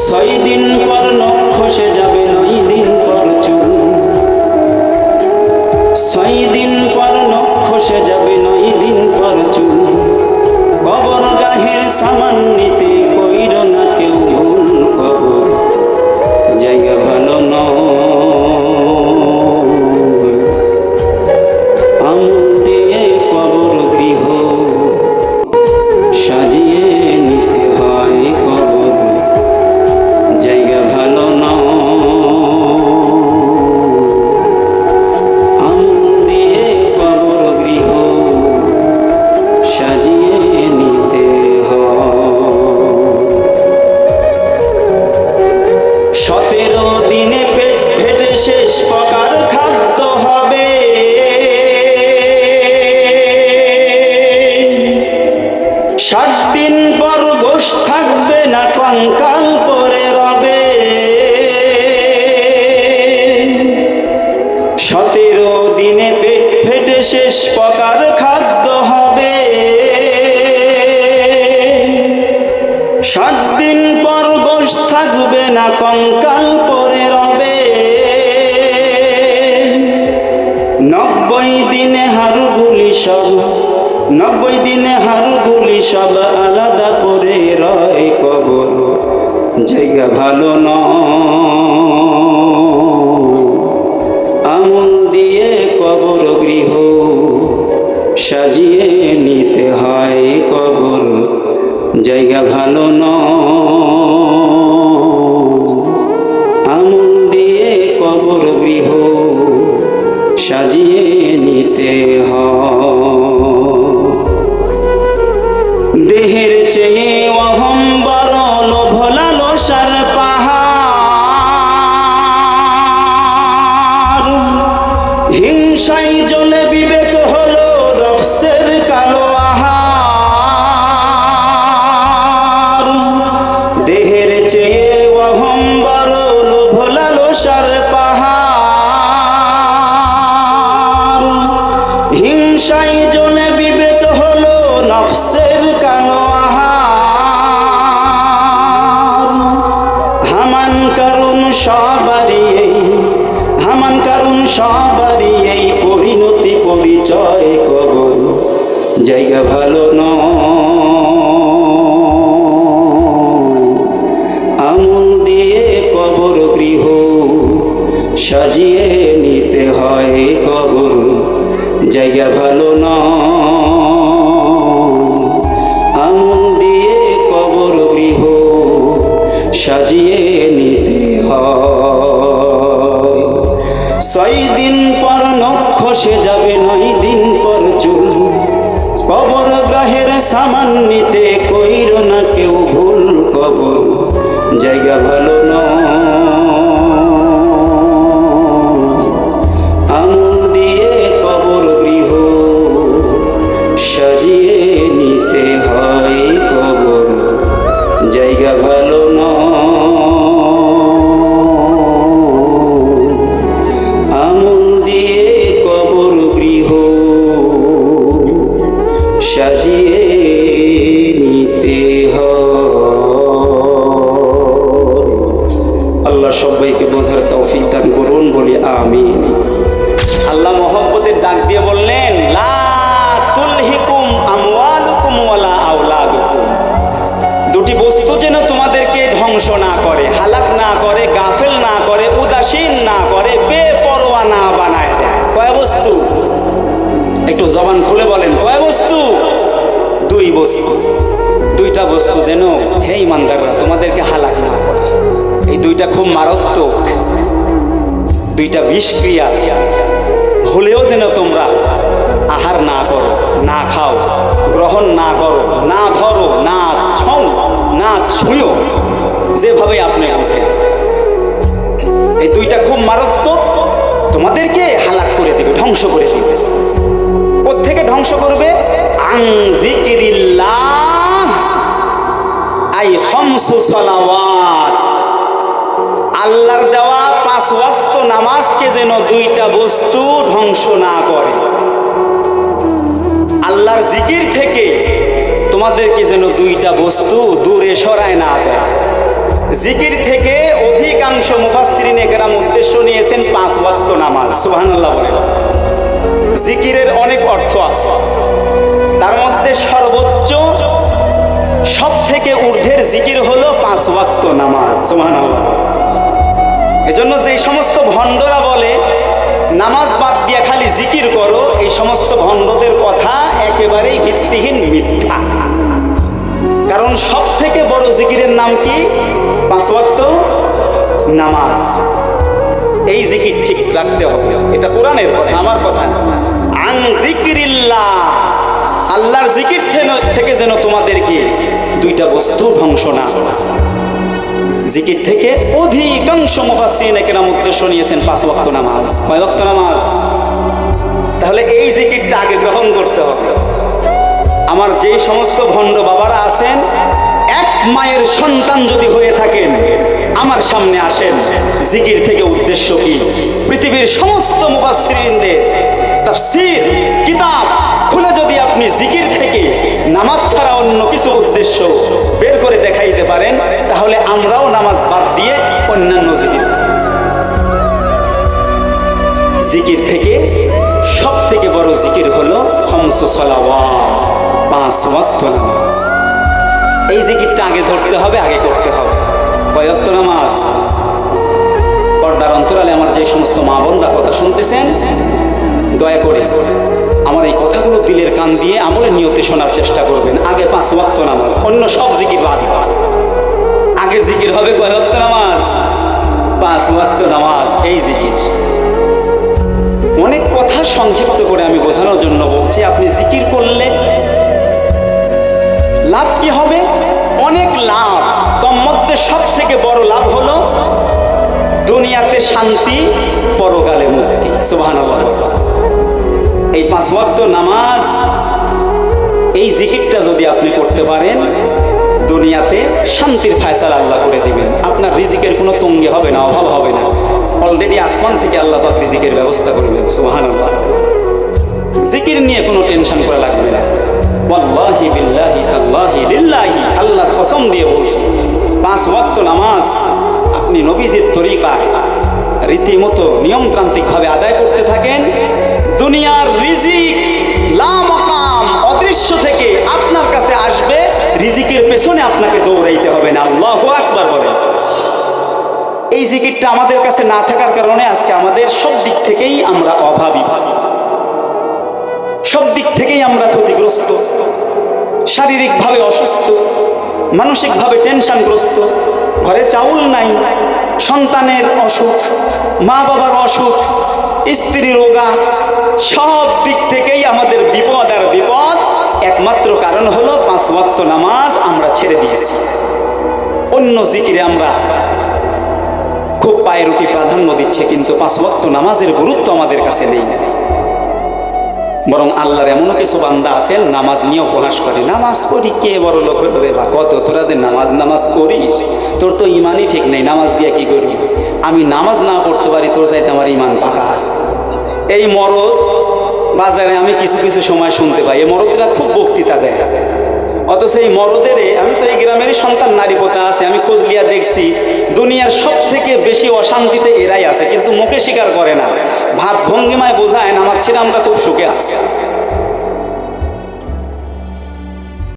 6 দিন পর নখ খসে যাবে 9 দিন পর চুল। 6 দিন পর নখ খসে যাবে 9 দিন পর চুল। কবর গাহের সামান নিতে কইর না কেউ ভুল। কবর জায়গা ভালো নয়, আমল দিয়ে কবর গৃহ সাজিয়ে নিতে হয়। কবর জায়গা ভালো নয়, আমল দিয়ে কবর গৃহ সাজিয়ে নিতে হয়। 17 দিনে পেট ফেটে শেষ প্রকার খাদ্য হবে। 60 দিন পর গোশ থাকবে না, কঙ্কাল পরে রবে। 17 দিনে পেট ফেটে শেষ প্রকার খাদ্য হবে। 60 দিন পর গোশ থাকবে না, কঙ্কাল পরে রবে। 90 দিনে হাড়গুলি সব 90 দিনে হাড়গুলি সব আলাদা করে রয়। কবর জায়গা ভালো নয়, আমল দিয়ে কবর গৃহ সাজিয়ে নিতে হয়। কবর জায়গা ভালো নয়, আমল দিয়ে কবর গৃহ সাজিয়ে নিতে হয়। দেহের চেয়ে অহং বড়, লোভ লালসার পাহাড়। হিংসাই জ্বলে বিবেক হলো নফসের কালো আহার। দেহের চেয়ে অহং বড়, লোভ লালসার পাহাড়। হিংসাই জ্বলে বিবেক হলো নফসের কালো আহার। হামান কারণ সবারই এই পরিণতি পরিচয়। কবর জায়গা ভালো নয়, আমল দিয়ে কবর গৃহ সাজিয়ে নিতে হয়। কবর জায়গা ভালো নয়, আমল দিয়ে কবর গৃহ সাজিয়ে নিতে হয়। 6 দিন পর নখ খসে যাবে 9 দিন পর চুল। কবর গ্রাহের সামান নিতে কইর না কেউ ভুল। কবর জায়গা ভালো নয়, আমল দিয়ে কবর গৃহ সাজিয়ে নিতে হয়। কবর জায়গা ভালো নয়, আমল দিয়ে কবর গৃহ সাজিয়ে নিতে হয়। আল্লাহ সবাইকে বোঝার তৌফিক দান করুন, বলি আমিন। আল্লাহ মহব্বতের ডাক দিয়ে বললেন, লা তুলহিকুম আমওয়ালুকুম ওয়ালা আওলাদুকুম। দুটি বস্তু যেন তোমাদেরকে ধ্বংস না করে, হালাক না করে, গাফেল না করে, উদাসীন না করে, বেপরোয়া না বানায় দেয়। কয় বস্তু? একটু জবান খুলে বলেন, কয় বস্তু? 2 বস্তু। 2টা বস্তু যেন হে ইমানদাররা তোমাদেরকে হালাক না করে। এই 2টা খুব মারাত্মক, 2টা বিষক্রিয়া। হলেও যেন তোমরা আহার না করো, না খাও, গ্রহণ না করো, না ধরো, না ছৌ, না ছুঁয়ো, যেভাবে আপনি বুঝেন। এই 2টা খুব মারাত্মক, তোমাদেরকে হালাক করে দিবে, ধ্বংস করে দিবে। কোত্থেকে ধ্বংস করবে? আন যিকরিল্লাহ আই খামসু সালাওয়াত। আল্লাহর দেওয়া 5 ওয়াক্ত নামাজকে যেন 2টা বস্তু ধ্বংস না করে। আল্লাহর জিকির থেকে তোমাদেরকে যেন 2টা বস্তু দূরে সরায় না দেয়। জিকির থেকে অধিকাংশ মুফাসসিরিনে কেরাম উদ্দেশ্য নিয়েছেন 5 ওয়াক্ত নামাজ। সুবহানাল্লাহ বলেন। জিকিরের অনেক অর্থ আছে, তার মধ্যে সর্বোচ্চ সব থেকে ঊর্ধ্বের জিকির হলো 5 ওয়াক্ত নামাজ। সুবহানাল্লাহ। এজন্য যে সমস্ত ভণ্ডরা বলে নামাজ বাদ দিয়ে খালি জিকির করো, এই সমস্ত ভণ্ডদের কথা একেবারেই ভিত্তিহীন, মিথ্যা। কারণ সব থেকে বড় জিকিরের নাম কি? 5 ওয়াক্ত নামাজ। এই জিকির ঠিক রাখতে হবে, এটা কোরআনের কথা, আমার কথা না। আন যিকরিল্লাহ, আল্লাহর জিকির থেকে যেন তোমাদেরকে দুইটা বস্তু ধ্বংস না। জিকির থেকে অধিকাংশ মুফাসসিরিনে কেরাম উদ্দেশ্য নিয়েছেন 5 ওয়াক্ত নামাজ। কয় ওয়াক্ত নামাজ? তাহলে এই জিকিরটা আগে গ্রহণ করতে হবে। আমার যেই সমস্ত ভণ্ড বাবারা আছেন, এক মায়ের সন্তান যদি হয়ে থাকেন, আমার সামনে আসেন। জিকির থেকে উদ্দেশ্য কি? পৃথিবীর সমস্ত মুফাসসিরিনদের তাফসীর কিতাব খুলে যদি আপনি জিকির থেকে নামাজ ছাড়া অন্য কিছু উদ্দেশ্য বের করে দেখাইতে পারেন, তাহলে আমরাও নামাজ বাদ দিয়ে অন্যান্য জিকির থেকে সব থেকে বড় জিকির হলো 5 সালাওয়াত, 5 ওয়াক্ত নামাজ। এই জিকিরটা আগে ধরতে হবে, আগে করতে হবে। কয় ওয়াক্ত নামাজ? পর্দার অন্তরালে আমার যে সমস্ত মা বোনরা কথা শুনতেছেন, দয়া করে আমার এই কথাগুলো দিলের কান দিয়ে আমলের নিয়তে শোনার চেষ্টা করবেন। আগে 5 ওয়াক্ত নামাজ, অন্য সব জিকির বাদ। আগে জিকির হবে কয় ওয়াক্ত নামাজ? 5 ওয়াক্ত নামাজ। এই জিকির অনেক কথা সংক্ষিপ্ত করে আমি বোঝানোর জন্য বলছি। আপনি জিকির করলে লাভ কি হবে? অনেক লাভ। তোর মধ্যে সব থেকে বড় লাভ হলো দুনিয়াতে শান্তি, পরকালে মুক্তি। সুবহানাল্লাহ। এই 5 ওয়াক্ত নামাজ, এই জিকিরটা যদি আপনি করতে পারেন, দুনিয়াতে শান্তির ফয়সালা আল্লাহ করে দিবেন। আপনার রিজিকের কোনো তঙ্গে হবে না, অভাব হবে না। অলরেডি আসমান থেকে আল্লাহ পাক রিজিকের ব্যবস্থা করবেন। সুবহানাল্লাহ। জিকির নিয়ে কোনো টেনশন করা লাগবে না। ওয়াল্লাহি বিল্লাহি তাল্লাহি লিল্লাহি, আল্লাহর কসম দিয়ে বলছি, 5 ওয়াক্ত নামাজ আপনি নবীজির তরিকায় রীতিমতো নিয়মতান্ত্রিকভাবে আদায় করতে থাকেন, দুনিয়ার রিজিক লামাকাম অদৃশ্য থেকে আপনার কাছে আসবে। রিজিকের পেছনে আপনাকে দৌড়াইতে হবে না। আল্লাহু আকবার বলেন। এই জিকিরটা আমাদের কাছে না থাকার কারণে আজকে আমাদের সব দিক থেকেই আমরা অভাবী, সব দিক থেকেই আমরা ক্ষতিগ্রস্ত, শারীরিকভাবে অসুস্থ, মানসিকভাবে টেনশনগ্রস্ত, ঘরে চাউল নাই, সন্তানের অসুখ, মা বাবার অসুখ, স্ত্রী রোগা, সব দিক থেকেই আমাদের বিপদ আর বিপদ। একমাত্র কারণ হলো 5 ওয়াক্ত নামাজ আমরা ছেড়ে দিয়েছি। অন্য জিকিরে আমরা খুব পায়ের উঠি প্রাধান্য দিচ্ছে, কিন্তু 5 ওয়াক্ত নামাজের গুরুত্ব আমাদের কাছে নেই। বরং আল্লাহর এমনও কিছু বান্দা আছেন নামাজ নিয়ে উপহাস করে, নামাজ পড়ি কে বড় লোক হবে বা কত, তোরা নামাজ করিস, তোর তো ইমানই ঠিক নেই, নামাজ দিয়ে কি করবি? আমি নামাজ না পড়তে পারি, তোর চাইতে আমার ইমান পাকা আছে। এই মরদ বাজারে আমি কিছু কিছু সময় শুনতে পাই, এই মরদরা খুব বক্তৃতা দেয়, অথচ এই মরদের, আমি তো এই গ্রামেরই সন্তান, নারী পোতা আছে, আমি খোঁজ লিয়া দেখছি দুনিয়ার সব থেকে বেশি অশান্তিতে এরাই আছে, কিন্তু মুখে স্বীকার করে না। ভাব ভঙ্গিমায় বোঝায় নামাজ ছেড়ে আমরা খুব সুখে আছি।